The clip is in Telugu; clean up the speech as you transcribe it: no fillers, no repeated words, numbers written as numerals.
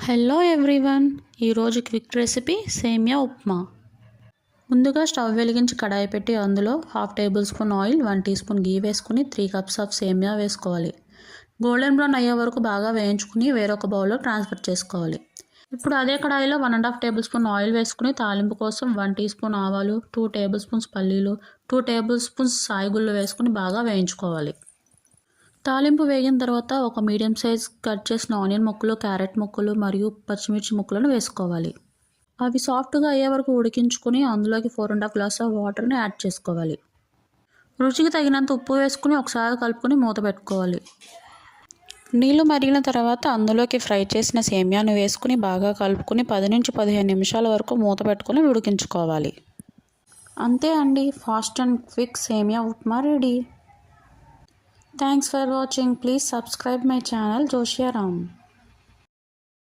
హలో ఎవ్రీవన్, ఈరోజు క్విక్ రెసిపీ సేమియా ఉప్మా. ముందుగా స్టవ్ వెలిగించి కడాయి పెట్టి అందులో 1/2 tablespoon oil, 1 teaspoon ghee వేసుకుని 3 కప్స్ ఆఫ్ సేమియా వేసుకోవాలి. గోల్డెన్ బ్రౌన్ అయ్యే వరకు బాగా వేయించుకుని వేరొక బౌల్లో ట్రాన్స్ఫర్ చేసుకోవాలి. ఇప్పుడు అదే కడాయిలో 1.5 టేబుల్ స్పూన్ ఆయిల్ వేసుకుని తాలింపు కోసం 1 టీ స్పూన్ ఆవాలు, 2 టేబుల్ స్పూన్స్ పల్లీలు, 2 టేబుల్ స్పూన్స్ సాయిగుళ్ళు వేసుకుని బాగా వేయించుకోవాలి. తాలింపు వేగిన తర్వాత ఒక మీడియం సైజ్ కట్ చేసిన ఆనియన్ ముక్కలు, క్యారెట్ ముక్కలు మరియు పచ్చిమిర్చి ముక్కలను వేసుకోవాలి. అవి సాఫ్ట్గా అయ్యే వరకు ఉడికించుకొని అందులోకి 4.5 గ్లాస్ ఆఫ్ వాటర్ని యాడ్ చేసుకోవాలి. రుచికి తగినంత ఉప్పు వేసుకుని ఒకసారి కలుపుకొని మూత పెట్టుకోవాలి. నీళ్లు మరిగిన తర్వాత అందులోకి ఫ్రై చేసిన సేమియాను వేసుకుని బాగా కలుపుకొని 10 నుంచి 15 నిమిషాల వరకు మూత పెట్టుకొని ఉడికించుకోవాలి. అంతే అండి, ఫాస్ట్ అండ్ క్విక్ సేమియా upma ready. Thanks for watching. Please subscribe my channel Joshiya Ram.